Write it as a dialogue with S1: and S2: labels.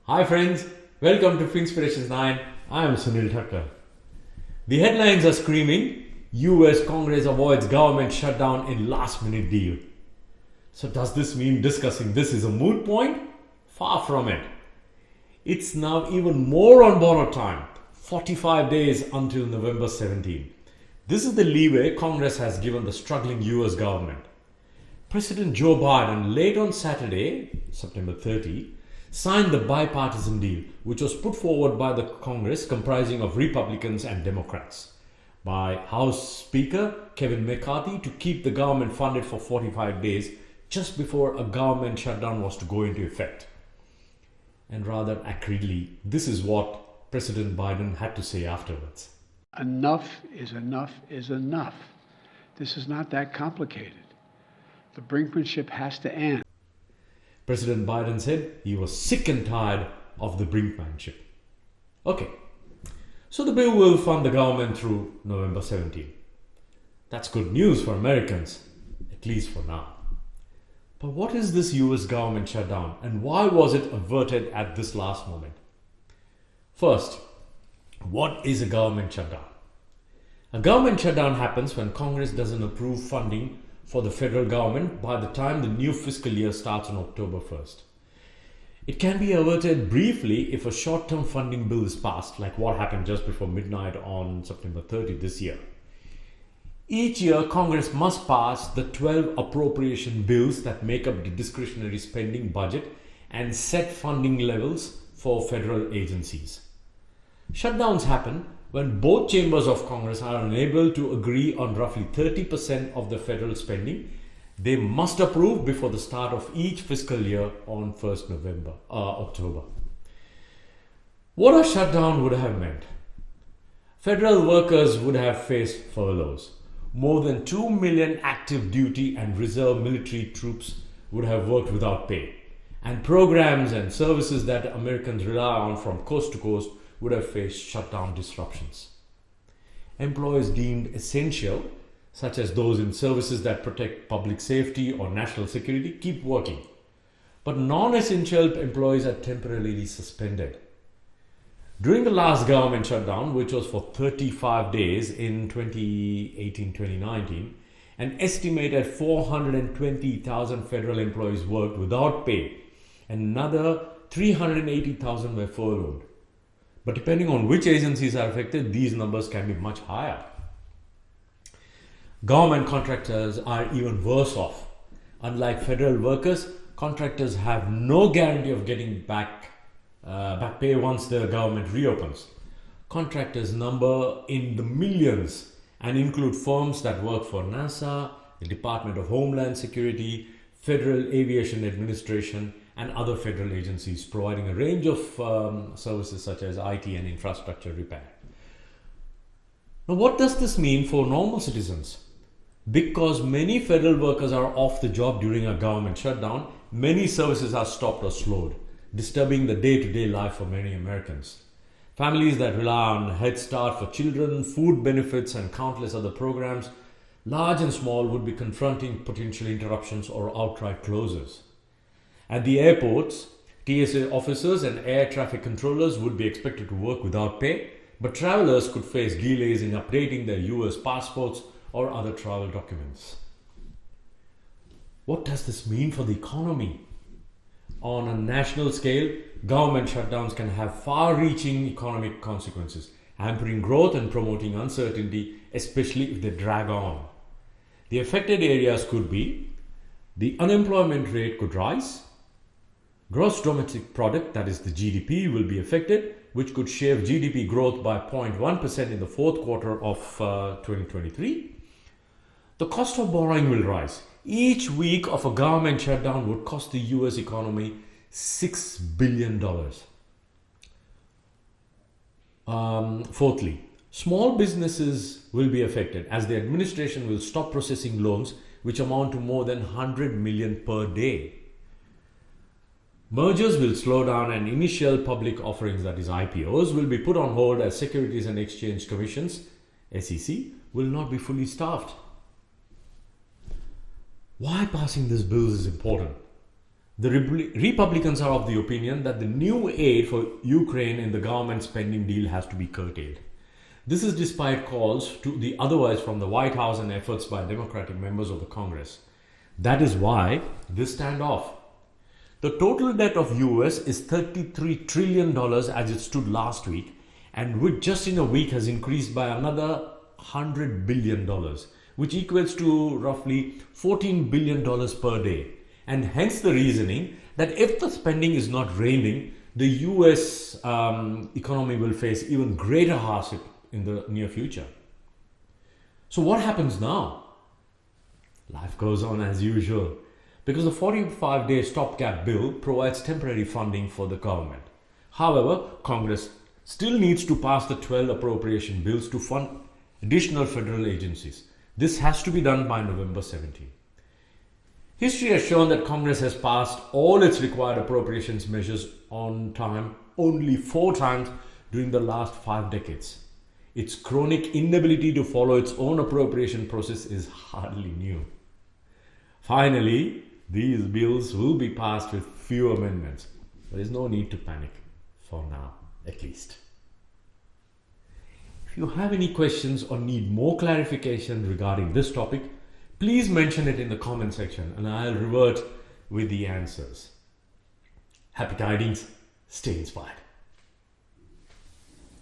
S1: Hi friends, welcome to Finspirations 9. I am Sunil Thakkar. The headlines are screaming, US Congress avoids government shutdown in last minute deal. So does this mean discussing this is a moot point? Far from it. It's now even more on borrowed time, 45 days until November 17. This is the leeway Congress has given the struggling US government. President Joe Biden late on Saturday, September 30, signed the bipartisan deal, which was put forward by the Congress comprising of Republicans and Democrats, by House Speaker Kevin McCarthy to keep the government funded for 45 days just before a government shutdown was to go into effect. And rather acridly, this is what President Biden had to say afterwards.
S2: Enough is enough is enough. This is not that complicated. The brinkmanship has to end.
S1: President Biden said he was sick and tired of the brinkmanship. Okay, so the bill will fund the government through November 17. That's good news for Americans, at least for now. But what is this US government shutdown and why was it averted at this last moment? First, what is a government shutdown? A government shutdown happens when Congress doesn't approve funding for the federal government by the time the new fiscal year starts on October 1st. It can be averted briefly if a short-term funding bill is passed, like what happened just before midnight on September 30 this year. Each year, Congress must pass the 12 appropriation bills that make up the discretionary spending budget and set funding levels for federal agencies. Shutdowns happen when both chambers of Congress are unable to agree on roughly 30% of the federal spending. They must approve before the start of each fiscal year on 1st October. What a shutdown would have meant. Federal workers would have faced furloughs. More than 2 million active duty and reserve military troops would have worked without pay. And programs and services that Americans rely on from coast to coast would have faced shutdown disruptions. Employees deemed essential, such as those in services that protect public safety or national security, keep working. But non-essential employees are temporarily suspended. During the last government shutdown, which was for 35 days in 2018-2019, an estimated 420,000 federal employees worked without pay, and another 380,000 were furloughed. But depending on which agencies are affected, these numbers can be much higher. Government contractors are even worse off. Unlike federal workers, contractors have no guarantee of getting back pay once the government reopens. Contractors number in the millions and include firms that work for NASA, the Department of Homeland Security, Federal Aviation Administration, and other federal agencies providing a range of services such as IT and infrastructure repair. Now, what does this mean for normal citizens? Because many federal workers are off the job during a government shutdown, many services are stopped or slowed, disturbing the day-to-day life for many Americans. Families that rely on Head Start for children, food benefits, and countless other programs, large and small, would be confronting potential interruptions or outright closures. At the airports, TSA officers and air traffic controllers would be expected to work without pay, but travelers could face delays in updating their US passports or other travel documents. What does this mean for the economy? On a national scale, government shutdowns can have far-reaching economic consequences, hampering growth and promoting uncertainty, especially if they drag on. The affected areas could be: the unemployment rate could rise, gross domestic product, that is the GDP, will be affected, which could shave GDP growth by 0.1% in the fourth quarter of 2023. The cost of borrowing will rise. Each week of a government shutdown would cost the US economy $6 billion. Fourthly, small businesses will be affected as the administration will stop processing loans which amount to more than 100 million per day. Mergers will slow down and initial public offerings, that is IPOs, will be put on hold as Securities and Exchange Commissions, SEC, will not be fully staffed. Why passing these bills is important? The Republicans are of the opinion that the new aid for Ukraine in the government spending deal has to be curtailed. This is despite calls to the otherwise from the White House and efforts by Democratic members of the Congress. That is why this standoff. The total debt of US is $33 trillion as it stood last week, and which just in a week has increased by another $100 billion, which equates to roughly $14 billion per day. And hence the reasoning that if the spending is not reining, the US economy will face even greater hardship in the near future. So what happens now? Life goes on as usual, because the 45-day stopgap bill provides temporary funding for the government. However, Congress still needs to pass the 12 appropriation bills to fund additional federal agencies. This has to be done by November 17. History has shown that Congress has passed all its required appropriations measures on time only 4 times during the last 5 decades. Its chronic inability to follow its own appropriation process is hardly new. Finally, these bills will be passed with few amendments. There is no need to panic, for now at least. If you have any questions or need more clarification regarding this topic, please mention it in the comment section and I'll revert with the answers. Happy tidings, stay inspired.